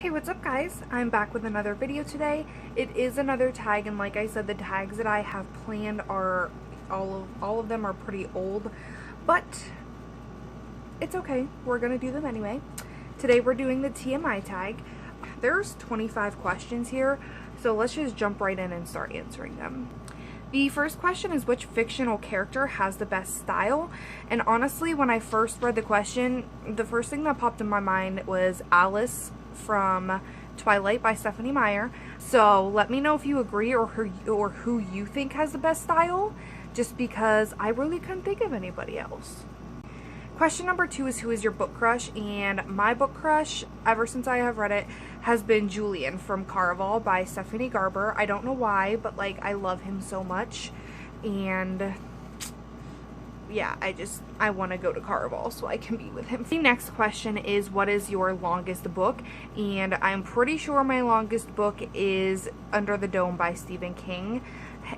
Hey, what's up guys? I'm back with another video today. It is another tag, and like I said, the tags that I have planned are all of them are pretty old, but it's okay. We're gonna do them anyway. Today we're doing the TMI tag. There's 25 questions here, so let's just jump right in and start answering them. The first question is, which fictional character has the best style? And honestly, when I first read the question, the first thing that popped in my mind was Alice from Twilight by Stephanie Meyer. So let me know if you agree or who you think has the best style, just because I really couldn't think of anybody else. Question number 2 is, who is your book crush? And my book crush, ever since I have read it, has been Julian from Caraval by Stephanie Garber. I don't know why, but like, I love him so much, and yeah, I want to go to Caraval so I can be with him. The next question is, what is your longest book? And I'm pretty sure my longest book is Under the Dome by Stephen King.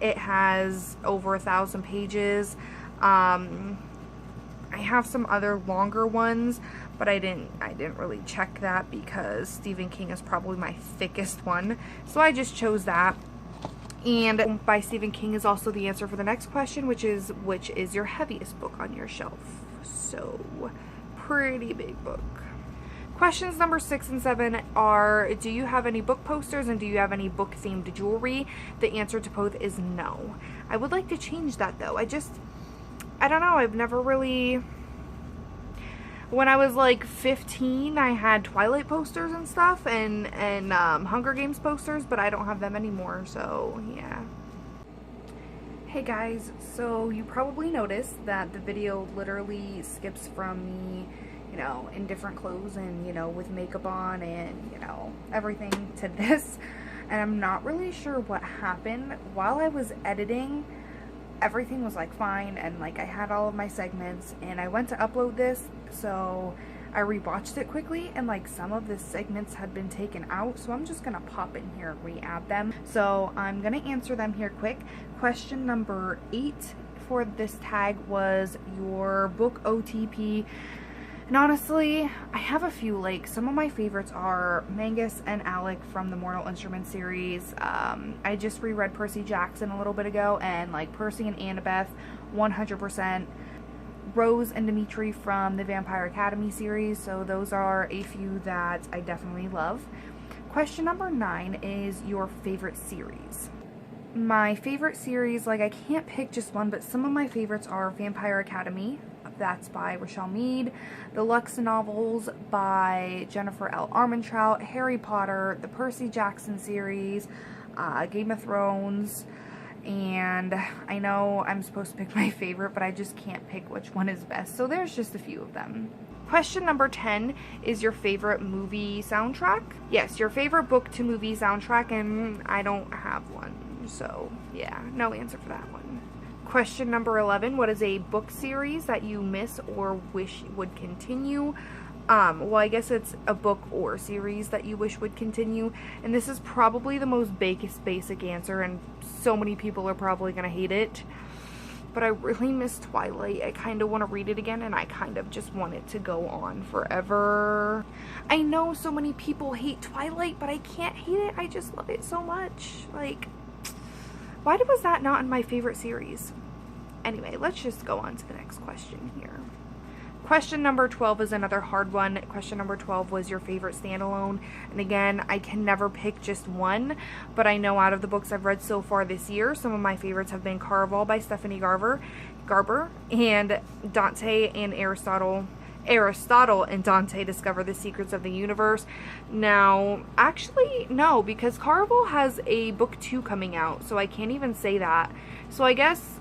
It has over 1,000 pages. I have some other longer ones, but I didn't really check that because Stephen King is probably my thickest one, so I just chose that. And by Stephen King is also the answer for the next question, which is your heaviest book on your shelf? So, pretty big book. Questions number 6 and 7 are, do you have any book posters and do you have any book themed jewelry? The answer to both is no. I would like to change that though. I don't know, I've never really... When I was like 15, I had Twilight posters and stuff, and Hunger Games posters, but I don't have them anymore, so yeah. Hey guys, so you probably noticed that the video literally skips from me, you know, in different clothes and, you know, with makeup on and, you know, everything to this. And I'm not really sure what happened. While I was editing, everything was like fine, and like I had all of my segments, and I went to upload this, so I rewatched it quickly, and like some of the segments had been taken out, so I'm just gonna pop in here and re-add them. So I'm gonna answer them here quick. Question number 8 for this tag was your book OTP. And honestly, I have a few. Like, some of my favorites are Mangus and Alec from the Mortal Instruments series. I just reread Percy Jackson a little bit ago, and like Percy and Annabeth, 100%. Rose and Dimitri from the Vampire Academy series, so those are a few that I definitely love. Question number 9 is your favorite series. My favorite series, like, I can't pick just one, but some of my favorites are Vampire Academy. That's by Rochelle Mead. The Lux novels by Jennifer L. Armentrout. Harry Potter, the Percy Jackson series, Game of Thrones, and I know I'm supposed to pick my favorite, but I just can't pick which one is best, so there's just a few of them. Question number 10 is your favorite movie soundtrack? Yes, your favorite book to movie soundtrack, and I don't have one, so yeah, no answer for that one. Question number 11, what is a book series that you miss or wish would continue? Well, I guess it's a book or series that you wish would continue, and this is probably the most basic answer, and so many people are probably gonna hate it, but I really miss Twilight. I kind of want to read it again, and I kind of just want it to go on forever. I know so many people hate Twilight, but I can't hate it. I just love it so much. Like, why was that not in my favorite series? Anyway, let's just go on to the next question here. Question number 12 is another hard one. Question number 12 was your favorite standalone. And again, I can never pick just one, but I know out of the books I've read so far this year, some of my favorites have been Caraval by Stephanie Garber, and Dante and Aristotle and Dante Discover the Secrets of the Universe. Now, actually, no, because Caraval has a book 2 coming out, so I can't even say that. So I guess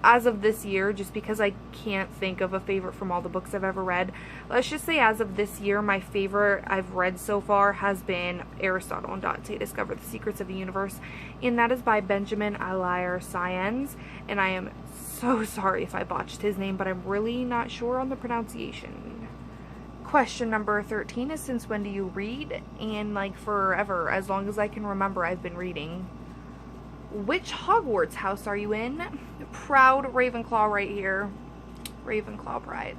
as of this year, just because I can't think of a favorite from all the books I've ever read, let's just say as of this year, my favorite I've read so far has been Aristotle and Dante Discover the Secrets of the Universe, and that is by Benjamin Alaire Sáenz, and I am so sorry if I botched his name, but I'm really not sure on the pronunciation. Question number 13 is, since when do you read? And like forever, as long as I can remember, I've been reading. Which Hogwarts house are you in? Proud Ravenclaw right here. Ravenclaw pride.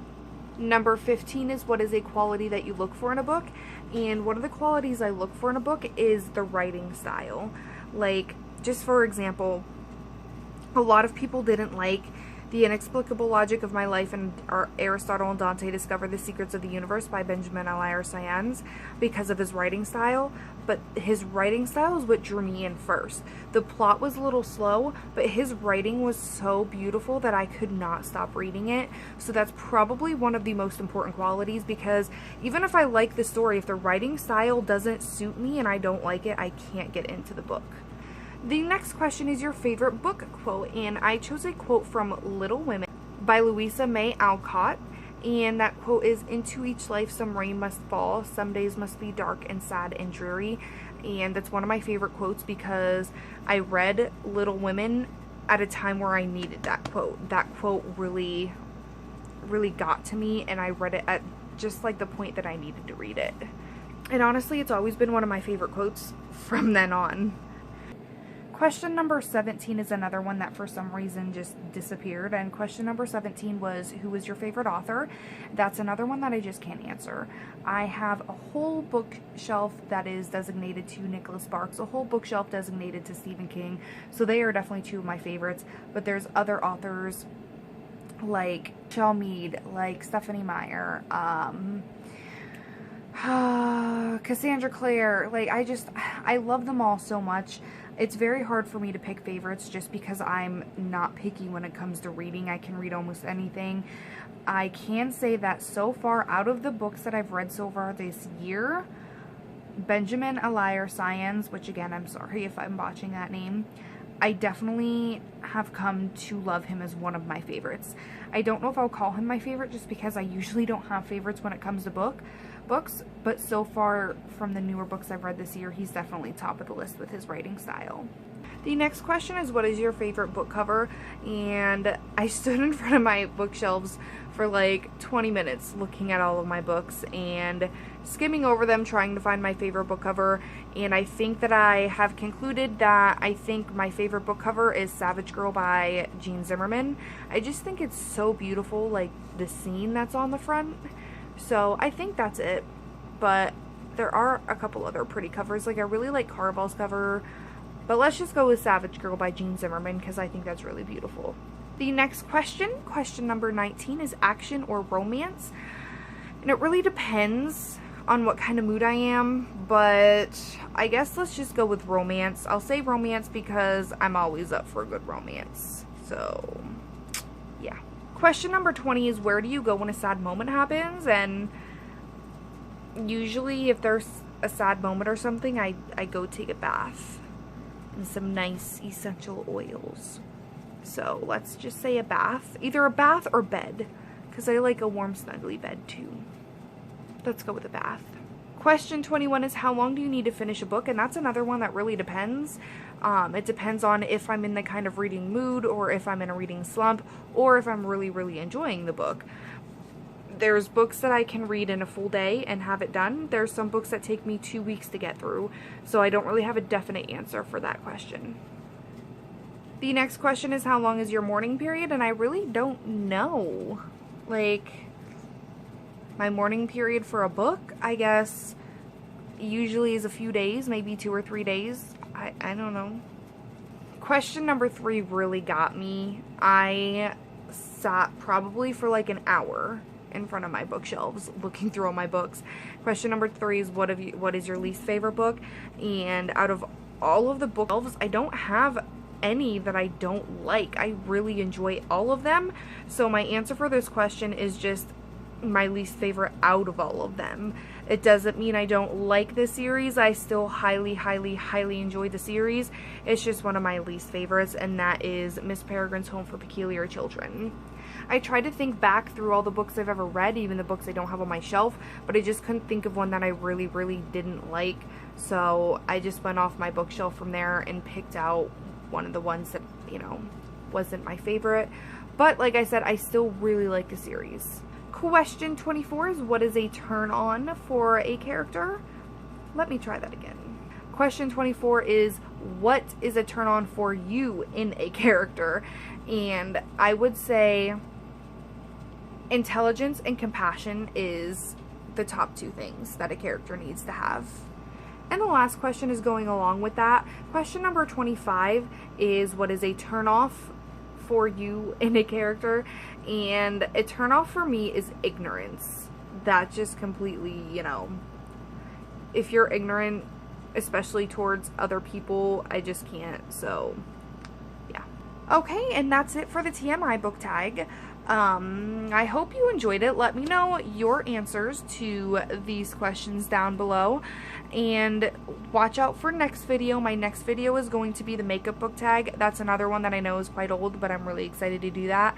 Number 15 is what is a quality that you look for in a book? And one of the qualities I look for in a book is the writing style. Like, just for example, a lot of people didn't like The Inexplicable Logic of My Life and Aristotle and Dante Discover the Secrets of the Universe by Benjamin Elias because of his writing style, but his writing style is what drew me in first. The plot was a little slow, but his writing was so beautiful that I could not stop reading it. So that's probably one of the most important qualities, because even if I like the story, if the writing style doesn't suit me and I don't like it, I can't get into the book. The next question is your favorite book quote, and I chose a quote from Little Women by Louisa May Alcott, and that quote is, "Into each life some rain must fall, some days must be dark and sad and dreary," and that's one of my favorite quotes because I read Little Women at a time where I needed that quote. That quote really got to me, and I read it at just like the point that I needed to read it. And honestly, it's always been one of my favorite quotes from then on. Question number 17 is another one that for some reason just disappeared, and question number 17 was, who was your favorite author? That's another one that I just can't answer. I have a whole bookshelf that is designated to Nicholas Sparks, a whole bookshelf designated to Stephen King, so they are definitely two of my favorites, but there's other authors like Michelle Mead, like Stephanie Meyer, Cassandra Clare. Like, I love them all so much. It's very hard for me to pick favorites just because I'm not picky when it comes to reading. I can read almost anything. I can say that so far, out of the books that I've read so far this year, Benjamin Elias, which again, I'm sorry if I'm botching that name, I definitely have come to love him as one of my favorites. I don't know if I'll call him my favorite just because I usually don't have favorites when it comes to books, but so far from the newer books I've read this year, he's definitely top of the list with his writing style. The next question is, what is your favorite book cover? And I stood in front of my bookshelves for like 20 minutes looking at all of my books and skimming over them trying to find my favorite book cover, and I think that I have concluded that I think my favorite book cover is Savage Girl by Jean Zimmerman. I just think it's so beautiful, like the scene that's on the front. So I think that's it, but there are a couple other pretty covers. Like, I really like Caravel's cover, but let's just go with Savage Girl by Jean Zimmerman because I think that's really beautiful. The next question number 19, is action or romance? And it really depends on what kind of mood I am, but I guess let's just go with romance. I'll say romance because I'm always up for a good romance. So, yeah. Question number 20 is, where do you go when a sad moment happens? And usually if there's a sad moment or something, I go take a bath and some nice essential oils. So let's just say a bath. Either a bath or bed, because I like a warm snuggly bed too. Let's go with a bath. Question 21 is, how long do you need to finish a book? And that's another one that really depends. It depends on if I'm in the kind of reading mood, or if I'm in a reading slump, or if I'm really enjoying the book. There's books that I can read in a full day and have it done. There's some books that take me 2 weeks to get through, so I don't really have a definite answer for that question. The next question is, how long is your mourning period? And I really don't know. Like, my mourning period for a book, I guess, usually is a few days, maybe 2 or 3 days. I don't know. Question number 3 really got me. I sat probably for like an hour in front of my bookshelves looking through all my books. Question number 3 is, what is your least favorite book? And out of all of the bookshelves, I don't have any that I don't like. I really enjoy all of them. So my answer for this question is just my least favorite out of all of them. It doesn't mean I don't like the series. I still highly enjoy the series. It's just one of my least favorites, and that is Miss Peregrine's Home for Peculiar Children. I tried to think back through all the books I've ever read, even the books I don't have on my shelf, but I just couldn't think of one that I really didn't like. So I just went off my bookshelf from there and picked out one of the ones that, you know, wasn't my favorite. But like I said, I still really like the series. Question 24 is, what is a turn on for a character? Let me try that again. Question 24 is, what is a turn on for you in a character? And I would say intelligence and compassion is the top 2 things that a character needs to have. And the last question is going along with that. Question number 25 is, what is a turnoff for you in a character? And a turnoff for me is ignorance. That just completely, you know, if you're ignorant, especially towards other people, I just can't. So yeah. Okay, and that's it for the TMI book tag. I hope you enjoyed it. Let me know your answers to these questions down below, and watch out for next video. My next video is going to be the makeup book tag. That's another one that I know is quite old, but I'm really excited to do that.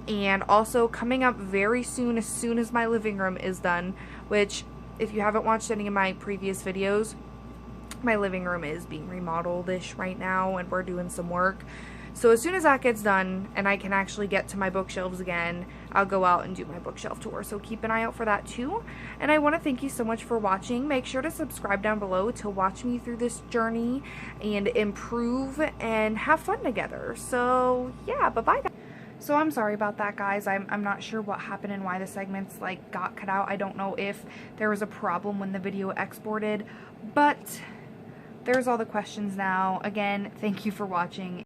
And also coming up very soon, as soon as my living room is done, which if you haven't watched any of my previous videos, my living room is being remodeled-ish right now, and we're doing some work. So as soon as that gets done and I can actually get to my bookshelves again, I'll go out and do my bookshelf tour. So keep an eye out for that too. And I want to thank you so much for watching. Make sure to subscribe down below to watch me through this journey and improve and have fun together. So yeah, bye-bye. So I'm sorry about that, guys. I'm not sure what happened and why the segments like got cut out. I don't know if there was a problem when the video exported, but there's all the questions now. Again, thank you for watching.